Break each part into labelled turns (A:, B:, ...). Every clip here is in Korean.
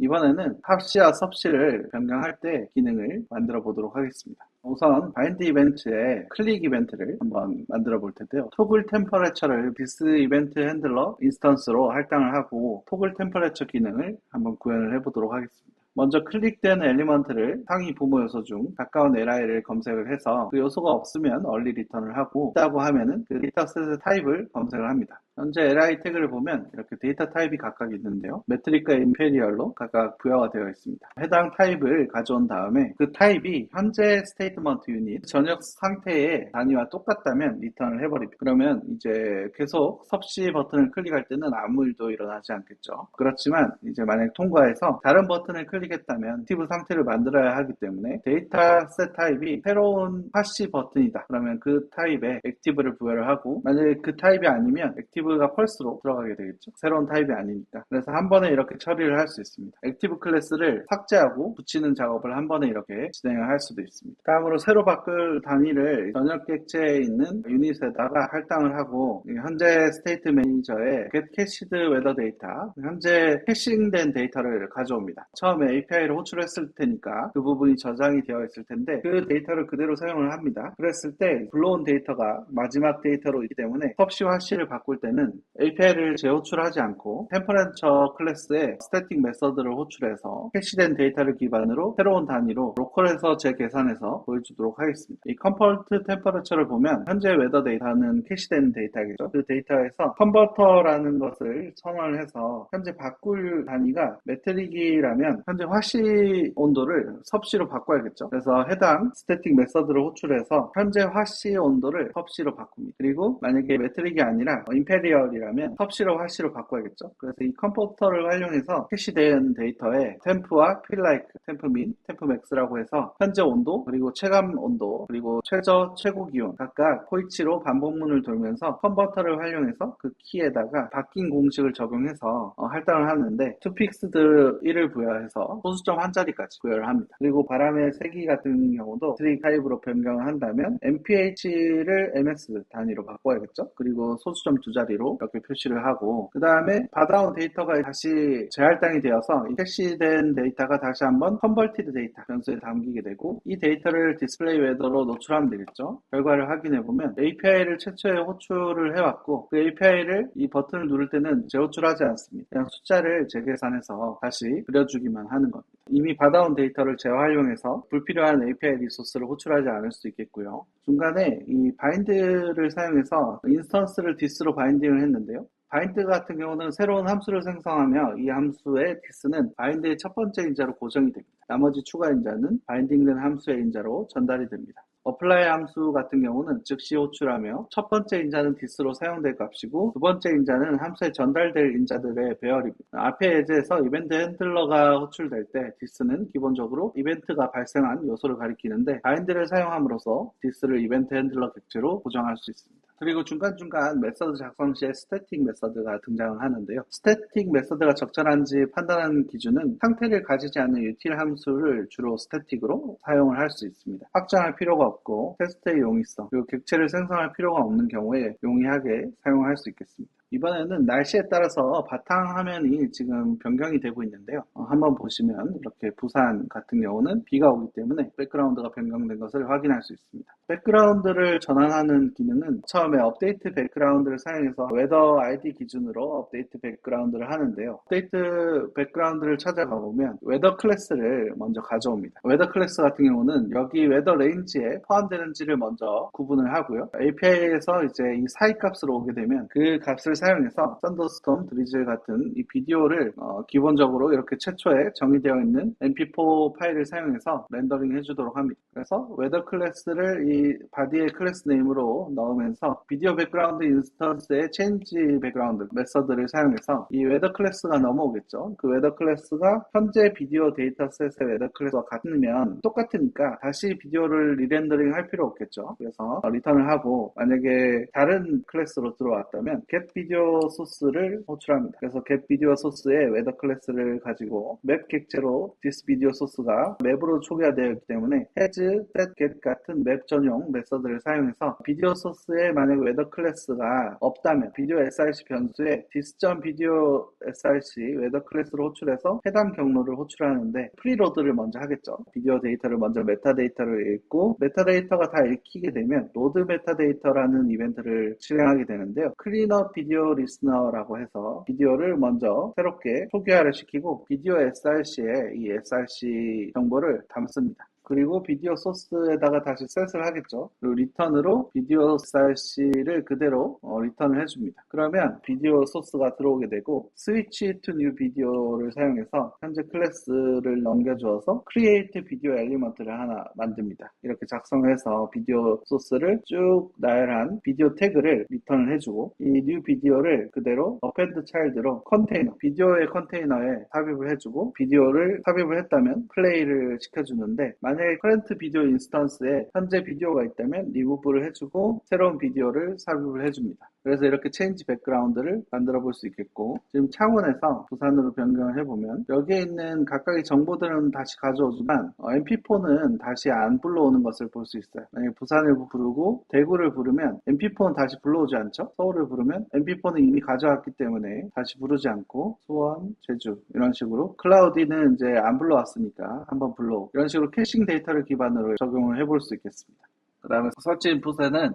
A: 이번에는 탑시와 섭씨를 변경할 때 기능을 만들어 보도록 하겠습니다. 우선 바인드 이벤트에 클릭 이벤트를 한번 만들어 볼 텐데요. 토글 템퍼레처를 디스 이벤트 핸들러 인스턴스로 할당을 하고 토글 템퍼레처 기능을 한번 구현을 해 보도록 하겠습니다. 먼저 클릭된 엘리먼트를 상위 부모 요소 중 가까운 li를 검색을 해서 그 요소가 없으면 얼리 리턴을 하고 있다고 하면은 그 데이터셋의 타입을 검색을 합니다. 현재 li 태그를 보면 이렇게 데이터 타입이 각각 있는데요. 메트릭과 임페리얼로 각각 부여가 되어 있습니다. 해당 타입을 가져온 다음에 그 타입이 현재 스테이트먼트 유닛 전역 상태의 단위와 똑같다면 리턴을 해버립니다. 그러면 이제 계속 섭씨 버튼을 클릭할 때는 아무 일도 일어나지 않겠죠. 그렇지만 이제 만약 통과해서 다른 버튼을 클릭했다면 액티브 상태를 만들어야 하기 때문에 데이터셋 타입이 새로운 하시 버튼이다. 그러면 그 타입에 액티브를 부여를 하고 만약에 그 타입이 아니면 액티브가 펄스로 들어가게 되겠죠. 새로운 타입이 아니니까. 그래서 한 번에 이렇게 처리를 할 수 있습니다. 액티브 클래스를 삭제하고 붙이는 작업을 한 번에 이렇게 진행을 할 수도 있습니다. 다음으로 새로 바꿀 단위를 전역 객체에 있는 유닛에다가 할당을 하고 현재 스테이트 매니저에 get cached weather data 현재 캐싱된 데이터를 가져옵니다. 처음에 API를 호출했을 테니까 그 부분이 저장이 되어 있을 텐데 그 데이터를 그대로 사용을 합니다. 그랬을 때 불러온 데이터가 마지막 데이터로 있기 때문에 섭씨와 하시를 바꿀 때는 API를 재호출하지 않고 템퍼레처 클래스에 스태틱 메서드를 호출해서 캐시된 데이터를 기반으로 새로운 단위로 로컬에서 재계산해서 보여주도록 하겠습니다. 이 컨버트 템퍼레처를 보면 현재 웨더 데이터는 캐시된 데이터겠죠. 그 데이터에서 컨버터라는 것을 선언을 해서 현재 바꿀 단위가 메트릭이라면 현재 화씨 온도를 섭씨로 바꿔야겠죠. 그래서 해당 스태틱 메서드를 호출해서 현재 화씨 온도를 섭씨로 바꿉니다. 그리고 만약에 메트릭이 아니라 임페리얼이라면 섭씨로 화씨로 바꿔야겠죠. 그래서 이 컴포터를 활용해서 캐시된 데이터에 템프와 필라이크, 템프민, 템프맥스라고 해서 현재 온도, 그리고 체감 온도, 그리고 최저, 최고 기온 각각 포이치로 반복문을 돌면서 컨버터를 활용해서 그 키에다가 바뀐 공식을 적용해서 할당을 하는데 투픽스드 1을 부여해서 소수점 한 자리까지 부여를 합니다. 그리고 바람의 세기 같은 경우도 트릭 타입으로 변경을 한다면 mpH를 ms 단위로 바꿔야겠죠. 그리고 소수점 두 자리로 이렇게 표시를 하고 그 다음에 받아온 데이터가 다시 재할당이 되어서 이 캐시된 데이터가 다시 한번 컨버티드 데이터 변수에 담기게 되고 이 데이터를 디스플레이 웨더로 노출하면 되겠죠. 결과를 확인해보면 API를 최초에 호출을 해왔고 그 API를 이 버튼을 누를 때는 재호출하지 않습니다. 그냥 숫자를 재계산해서 다시 그려주기만 하는 겁니다. 이미 받아온 데이터를 재활용해서 불필요한 API 리소스를 호출하지 않을 수 있겠고요. 중간에 이 바인드를 사용해서 인스턴스를 디스로 바인딩을 했는데요. 바인드 같은 경우는 새로운 함수를 생성하며 이 함수의 디스는 바인드의 첫 번째 인자로 고정이 됩니다. 나머지 추가 인자는 바인딩된 함수의 인자로 전달이 됩니다. apply 함수 같은 경우는 즉시 호출하며 첫 번째 인자는 디스로 사용될 값이고 두 번째 인자는 함수에 전달될 인자들의 배열입니다. 앞에 예제에서 이벤트 핸들러가 호출될 때 디스는 기본적으로 이벤트가 발생한 요소를 가리키는데 바인드를 사용함으로써 디스를 이벤트 핸들러 객체로 고정할 수 있습니다. 그리고 중간중간 메서드 작성 시에 스태틱 메서드가 등장을 하는데요. 스태틱 메서드가 적절한지 판단하는 기준은 상태를 가지지 않는 util 함수를 주로 스태틱으로 사용을 할 수 있습니다. 확장할 필요가 없고 테스트의 용이성, 그리고 객체를 생성할 필요가 없는 경우에 용이하게 사용할 수 있겠습니다. 이번에는 날씨에 따라서 바탕화면이 지금 변경이 되고 있는데요. 한번 보시면 이렇게 부산 같은 경우는 비가 오기 때문에 백그라운드가 변경된 것을 확인할 수 있습니다. 백그라운드를 전환하는 기능은 처음에 업데이트 백그라운드를 사용해서 웨더 ID 기준으로 업데이트 백그라운드를 하는데요. 업데이트 백그라운드를 찾아가 보면 웨더 클래스를 먼저 가져옵니다. 웨더 클래스 같은 경우는 여기 웨더 레인지에 포함되는지를 먼저 구분을 하고요. API에서 이제 이 사이 값으로 오게 되면 그 값을 사용해서 썬더스톰, 드리즐 같은 이 비디오를 기본적으로 이렇게 최초에 정의되어 있는 mp4 파일을 사용해서 렌더링 해주도록 합니다. 그래서 웨더 클래스를 이 바디의 클래스 네임으로 넣으면서 비디오 백그라운드 인스턴스의 체인지 백그라운드 메서드를 사용해서 이 웨더 클래스가 넘어오겠죠. 그 웨더 클래스가 현재 비디오 데이터셋의 웨더 클래스와 같으면 똑같으니까 다시 비디오를 리렌더링 할 필요 없겠죠. 그래서 리턴을 하고 만약에 다른 클래스로 들어왔다면 get 비디오 소스를 호출합니다. 그래서 get 비디오 소스의 웨더 클래스를 가지고 맵 객체로 this 비디오 소스가 맵으로 초기화되어 있기 때문에 has, set, get 같은 맵 전용 기본용 메서드를 사용해서 비디오 소스에 만약에 웨더 클래스가 없다면 비디오 src 변수에 this.video src 웨더 클래스로 호출해서 해당 경로를 호출하는데 프리로드를 먼저 하겠죠. 비디오 데이터를 먼저 메타데이터를 읽고 메타데이터가 다 읽히게 되면 로드 메타데이터라는 이벤트를 실행하게 되는데요. 클린업 비디오 리스너라고 해서 비디오를 먼저 새롭게 초기화를 시키고 비디오 src에 이 src 정보를 담습니다. 그리고 비디오 소스에다가 다시 셋을 하겠죠. 그리고 리턴으로 비디오 src를 그대로 리턴을 해줍니다. 그러면 비디오 소스가 들어오게 되고 스위치 투 뉴 비디오를 사용해서 현재 클래스를 넘겨주어서 create 비디오 엘리먼트를 하나 만듭니다. 이렇게 작성해서 비디오 소스를 쭉 나열한 비디오 태그를 리턴을 해주고 이 뉴 비디오를 그대로 append child로 컨테이너, 비디오의 컨테이너에 삽입을 해주고 비디오를 삽입을 했다면 플레이를 시켜주는데 만약에 current 비디오 인스턴스에 현재 비디오가 있다면 리무브를 해주고 새로운 비디오를 삽입을 해줍니다. 그래서 이렇게 체인지 백그라운드를 만들어 볼 수 있겠고 지금 창원에서 부산으로 변경을 해보면 여기에 있는 각각의 정보들은 다시 가져오지만 mp4는 다시 안 불러오는 것을 볼 수 있어요. 만약에 부산을 부르고 대구를 부르면 mp4는 다시 불러오지 않죠. 서울을 부르면 mp4는 이미 가져왔기 때문에 다시 부르지 않고 수원, 제주 이런 식으로 클라우디는 이제 안 불러왔으니까 한번 불러오고 이런 식으로 캐싱 데이터를 기반으로 적용을 해볼 수 있겠습니다. 그 다음에 서치 인풋에는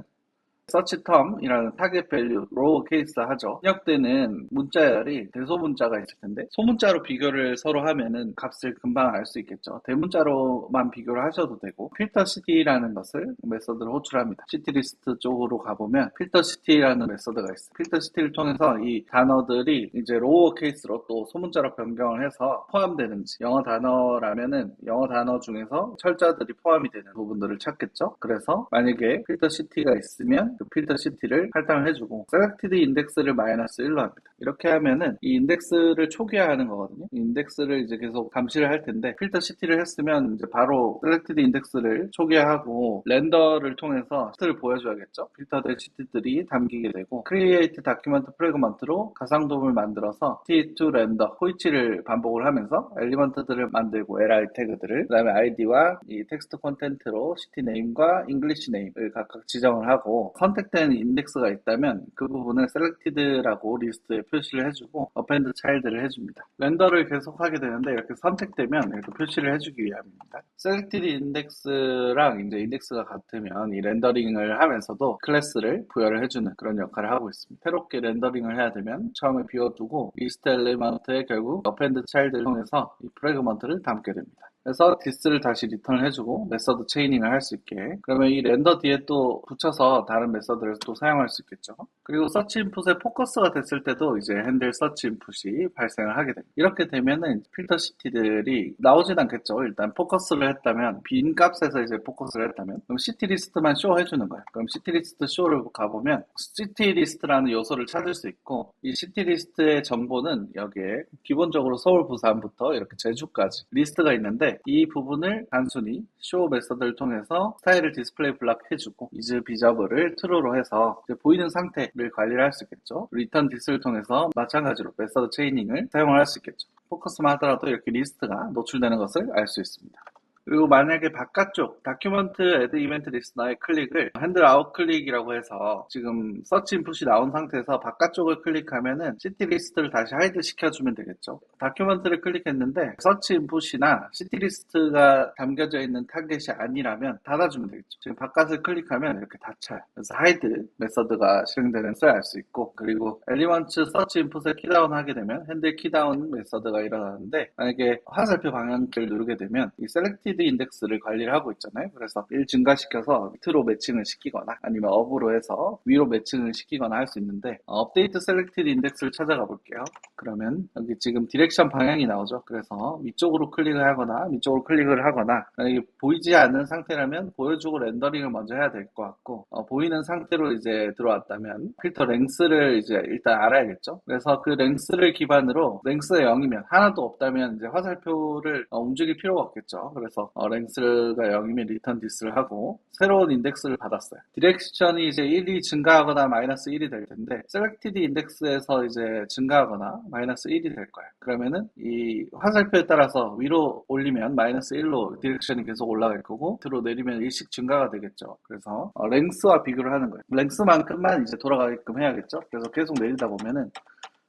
A: 서치 텀이라는 타겟 밸류 로어 케이스 하죠. 입력되는 문자열이 대소문자가 있을 텐데 소문자로 비교를 서로 하면은 값을 금방 알 수 있겠죠. 대문자로만 비교를 하셔도 되고 필터 시티라는 것을 메서드를 호출합니다. 시티 리스트 쪽으로 가보면 필터 시티라는 메서드가 있어요. 필터 시티를 통해서 이 단어들이 이제 로어 케이스로 또 소문자로 변경을 해서 포함되는지 영어 단어라면은 영어 단어 중에서 철자들이 포함이 되는 부분들을 찾겠죠. 그래서 만약에 필터 시티가 있으면 그 필터 시티를 할당을 해주고 selected index를 -1로 합니다. 이렇게 하면은 이 인덱스를 초기화하는 거거든요. 이 인덱스를 이제 계속 감시를 할 텐데 필터 시티를 했으면 이제 바로 selected index를 초기화하고 렌더를 통해서 시트를 보여줘야겠죠. 필터된 시트들이 담기게 되고 create document fragment로 가상돔을 만들어서 t2 렌더 호이치를 반복을 하면서 엘리먼트들을 만들고 li 태그들을 그 다음에 id와 이 텍스트 콘텐트로 시티 네임과 잉글리시 네임을 각각 지정을 하고 선택된 인덱스가 있다면 그 부분을 selected라고 리스트에 표시를 해주고 append child를 해줍니다. 렌더를 계속하게 되는데 이렇게 선택되면 이렇게 표시를 해주기 위함입니다. selected index랑 이제 인덱스가 같으면 이 렌더링을 하면서도 클래스를 부여를 해주는 그런 역할을 하고 있습니다. 새롭게 렌더링을 해야 되면 처음에 비워두고 리스트 엘리먼트에 결국 append child를 통해서 이 프래그먼트를 담게 됩니다. 그래서 this를 다시 리턴을 해주고 메서드 체이닝을 할 수 있게 그러면 이 렌더 뒤에 또 붙여서 다른 메서드를 또 사용할 수 있겠죠. 그리고 서치 인풋에 포커스가 됐을 때도 이제 핸들 서치 인풋이 발생을 하게 됩니다. 이렇게 되면은 필터 시티들이 나오진 않겠죠. 일단 포커스를 했다면 빈 값에서 이제 포커스를 했다면 그럼 시티 리스트만 쇼 해주는 거예요. 그럼 시티 리스트 쇼를 가보면 시티 리스트라는 요소를 찾을 수 있고 이 시티 리스트의 정보는 여기에 기본적으로 서울, 부산부터 이렇게 제주까지 리스트가 있는데 이 부분을 단순히 show 메서드를 통해서 스타일을 디스플레이 블락 해주고 is visible을 true로 해서 이제 보이는 상태를 관리를 할 수 있겠죠. return this를 통해서 마찬가지로 메서드 체이닝을 사용을 할 수 있겠죠. 포커스만 하더라도 이렇게 리스트가 노출되는 것을 알 수 있습니다. 그리고 만약에 바깥쪽 다큐먼트 애드 이벤트 리스너의 클릭을 핸들 아웃 클릭이라고 해서 지금 서치 인풋이 나온 상태에서 바깥쪽을 클릭하면은 시티 리스트를 다시 하이드 시켜주면 되겠죠. 다큐먼트를 클릭했는데 서치 인풋이나 시티 리스트가 담겨져 있는 타겟이 아니라면 닫아주면 되겠죠. 지금 바깥을 클릭하면 이렇게 닫혀요. 그래서 하이드 메서드가 실행되는 것을 알 수 있고 그리고 엘리먼트 서치 인풋을 키다운 하게 되면 핸들 키다운 메서드가 일어나는데 만약에 화살표 방향키를 누르게 되면 이 셀렉티드 인덱스를 관리를 하고 있잖아요. 그래서 1 증가시켜서 밑으로 매칭을 시키거나 아니면 업으로 해서 위로 매칭을 시키거나 할 수 있는데 업데이트 셀렉티드 인덱스를 찾아가 볼게요. 그러면 여기 지금 디렉션 방향이 나오죠. 그래서 위쪽으로 클릭을 하거나 위쪽으로 클릭을 하거나 만약에 보이지 않는 상태라면 보여주고 렌더링을 먼저 해야 될 것 같고 보이는 상태로 이제 들어왔다면 필터 랭스를 이제 일단 알아야겠죠. 그래서 그 랭스를 기반으로 랭스가 0이면 하나도 없다면 이제 화살표를 움직일 필요가 없겠죠. 그래서 따라서 랭스가 0이면 return this를 하고 새로운 인덱스를 받았어요. 디렉션이 이제 1이 증가하거나 마이너스 1이 될 텐데 selected index에서 이제 증가하거나 마이너스 1이 될 거예요. 그러면은 이 화살표에 따라서 위로 올리면 마이너스 1로 디렉션이 계속 올라갈 거고 밑으로 내리면 1씩 증가가 되겠죠. 그래서 랭스와 비교를 하는 거예요. 랭스만큼만 이제 돌아가게끔 해야겠죠. 그래서 계속 내리다 보면은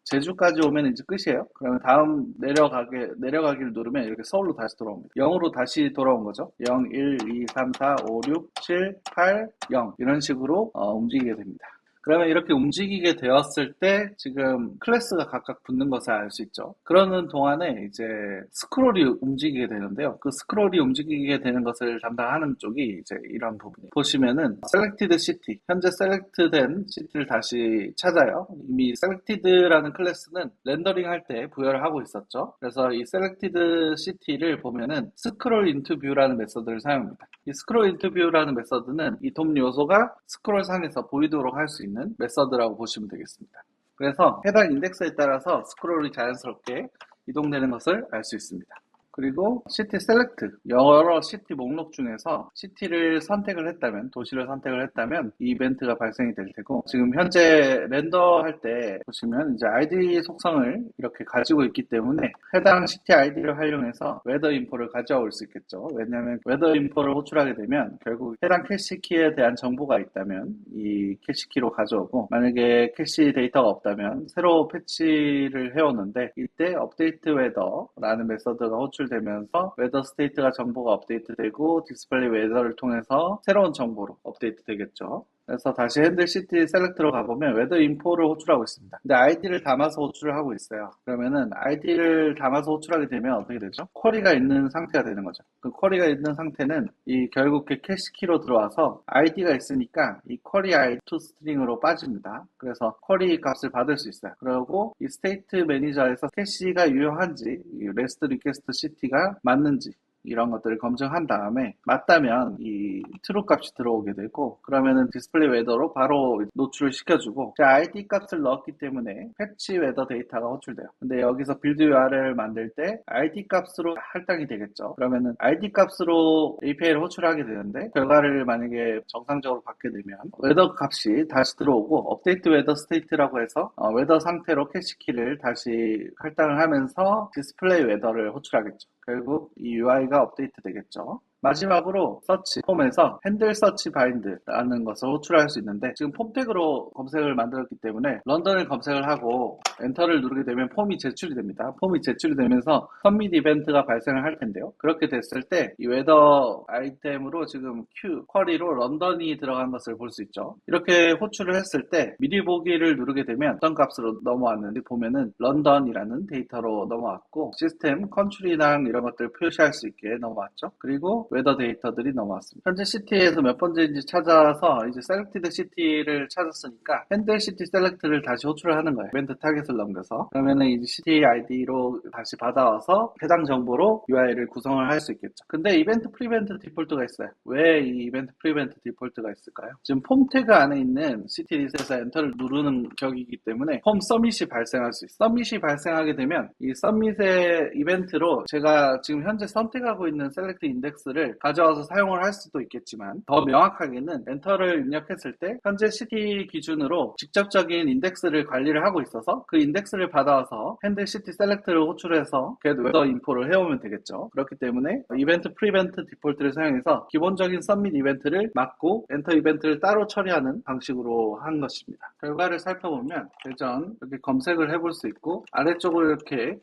A: 제주까지 오면 이제 끝이에요. 그러면 다음 내려가기를 누르면 이렇게 서울로 다시 돌아옵니다. 0으로 다시 돌아온 거죠. 0, 1, 2, 3, 4, 5, 6, 7, 8, 0 이런 식으로 움직이게 됩니다. 그러면 이렇게 움직이게 되었을 때 지금 클래스가 각각 붙는 것을 알 수 있죠. 그러는 동안에 이제 스크롤이 움직이게 되는데요. 그 스크롤이 움직이게 되는 것을 담당하는 쪽이 이제 이런 부분이에요. 보시면은 selected city, 현재 select된 city를 다시 찾아요. 이미 selected라는 클래스는 렌더링 할 때 부여를 하고 있었죠. 그래서 이 selected city를 보면은 scroll into view라는 메서드를 사용합니다. 이 scroll into view라는 메서드는 이 돔 요소가 스크롤 상에서 보이도록 할 수 있는 메서드라고 보시면 되겠습니다. 그래서 해당 인덱스에 따라서 스크롤이 자연스럽게 이동되는 것을 알 수 있습니다. 그리고 시티 셀렉트, 여러 시티 목록 중에서 시티를 선택을 했다면, 도시를 선택을 했다면 이 이벤트가 발생이 될 테고, 지금 현재 렌더할 때 보시면 이제 ID 속성을 이렇게 가지고 있기 때문에 해당 시티 아이디를 활용해서 웨더 인포를 가져올 수 있겠죠. 왜냐하면 웨더 인포를 호출하게 되면 결국 해당 캐시키에 대한 정보가 있다면 이 캐시키로 가져오고, 만약에 캐시 데이터가 없다면 새로 패치를 해오는데 이때 업데이트 웨더라는 메서드가 호출되면서 웨더 스테이트가 정보가 업데이트되고 디스플레이 웨더를 통해서 새로운 정보로 업데이트 되겠죠. 그래서 다시 핸들 시티 셀렉트로 가보면 웨더 인포를 호출하고 있습니다. 근데 아이디를 담아서 호출을 하고 있어요. 그러면은 아이디를 담아서 호출하게 되면 어떻게 되죠? 쿼리가 있는 상태가 되는 거죠. 그 쿼리가 있는 상태는 이 결국 캐시키로 들어와서 아이디가 있으니까 이 쿼리 아이디 to 스트링으로 빠집니다. 그래서 쿼리 값을 받을 수 있어요. 그리고 이 스테이트 매니저에서 캐시가 유효한지, 이 레스트 리퀘스트 시티가 맞는지 이런 것들을 검증한 다음에 맞다면 이 true 값이 들어오게 되고, 그러면은 디스플레이 웨더로 바로 노출을 시켜주고, ID 값을 넣었기 때문에 패치 웨더 데이터가 호출돼요. 근데 여기서 빌드 URL을 만들 때 ID 값으로 할당이 되겠죠. 그러면은 ID 값으로 API를 호출하게 되는데 결과를 만약에 정상적으로 받게 되면 웨더 값이 다시 들어오고 업데이트 웨더 스테이트라고 해서 웨더 상태로 캐시키를 다시 할당을 하면서 디스플레이 웨더를 호출하겠죠. 결국 이 UI가 업데이트 되겠죠. 마지막으로 서치 폼에서 핸들 서치 바인드라는 것을 호출할 수 있는데, 지금 폼 태그로 검색을 만들었기 때문에 런던을 검색을 하고 엔터를 누르게 되면 폼이 제출이 됩니다. 폼이 제출이 되면서 선밋 이벤트가 발생을 할 텐데요. 그렇게 됐을 때 이 웨더 아이템으로 지금 쿼리로 런던이 들어간 것을 볼 수 있죠. 이렇게 호출을 했을 때 미리 보기를 누르게 되면 어떤 값으로 넘어왔는지 보면은 런던이라는 데이터로 넘어왔고, 시스템 컨트리랑 이런 것들을 표시할 수 있게 넘어왔죠. 그리고 웨더 데이터들이 넘어왔습니다. 현재 시티에서 몇 번째인지 찾아서 이제 셀렉티드 시티를 찾았으니까 핸들 시티 셀렉트를 다시 호출을 하는 거예요. 이벤트 타겟을 넘겨서. 그러면은 이제 시티 아이디로 다시 받아와서 해당 정보로 UI를 구성을 할 수 있겠죠. 근데 이벤트 프리벤트 디폴트가 있어요. 왜 이 이벤트 프리벤트 디폴트가 있을까요? 지금 폼 태그 안에 있는 시티 리셋에서 엔터를 누르는 격이기 때문에 폼 서밋이 발생할 수 있어요. 서밋이 발생하게 되면 이 서밋의 이벤트로 제가 지금 현재 선택하고 있는 셀렉트 인덱스를 가져와서 사용을 할 수도 있겠지만, 더 명확하게는 엔터를 입력했을 때 현재 시티 기준으로 직접적인 인덱스를 관리를 하고 있어서 그 인덱스를 받아와서 핸들 시티 셀렉트를 호출해서 웨더 인포를 해오면 되겠죠. 그렇기 때문에 이벤트 프리벤트 디폴트를 사용해서 기본적인 서밋 이벤트를 막고 엔터 이벤트를 따로 처리하는 방식으로 한 것입니다. 결과를 살펴보면 대전 이렇게 검색을 해볼 수 있고, 아래쪽으로 이렇게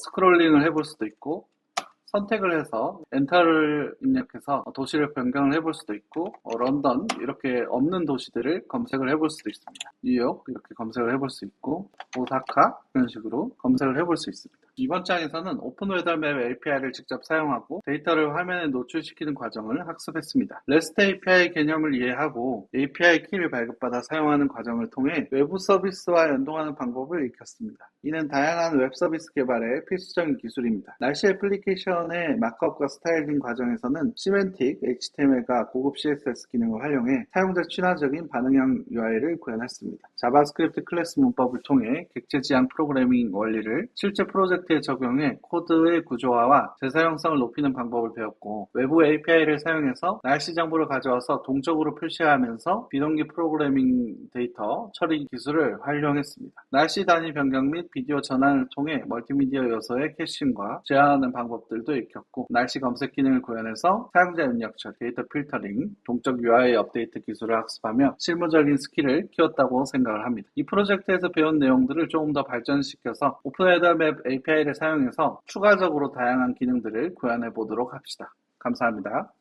A: 스크롤링을 해볼 수도 있고, 선택을 해서 엔터를 입력해서 도시를 변경을 해볼 수도 있고, 런던 이렇게 없는 도시들을 검색을 해볼 수도 있습니다. 뉴욕 이렇게 검색을 해볼 수 있고, 오사카 이런 식으로 검색을 해볼 수 있습니다. 이번 장에서는 오픈 웨더맵 API를 직접 사용하고 데이터를 화면에 노출시키는 과정을 학습했습니다. REST API 개념을 이해하고 API 키를 발급받아 사용하는 과정을 통해 외부 서비스와 연동하는 방법을 익혔습니다. 이는 다양한 웹 서비스 개발에 필수적인 기술입니다. 날씨 애플리케이션의 마크업과 스타일링 과정에서는 시멘틱 HTML과 고급 CSS 기능을 활용해 사용자 친화적인 반응형 UI를 구현했습니다. 자바스크립트 클래스 문법을 통해 객체 지향 프로그래밍 원리를 실제 프로젝트 프로젝트에 적용해 코드의 구조화와 재사용성을 높이는 방법을 배웠고, 외부 API를 사용해서 날씨 정보를 가져와서 동적으로 표시하면서 비동기 프로그래밍 데이터 처리 기술을 활용했습니다. 날씨 단위 변경 및 비디오 전환을 통해 멀티미디어 요소의 캐싱과 제어하는 방법들도 익혔고, 날씨 검색 기능을 구현해서 사용자 입력처, 데이터 필터링, 동적 UI 업데이트 기술을 학습하며 실무적인 스킬을 키웠다고 생각을 합니다. 이 프로젝트에서 배운 내용들을 조금 더 발전시켜서 오픈헤더맵 API를 사용해서 추가적으로 다양한 기능들을 구현해 보도록 합시다. 감사합니다.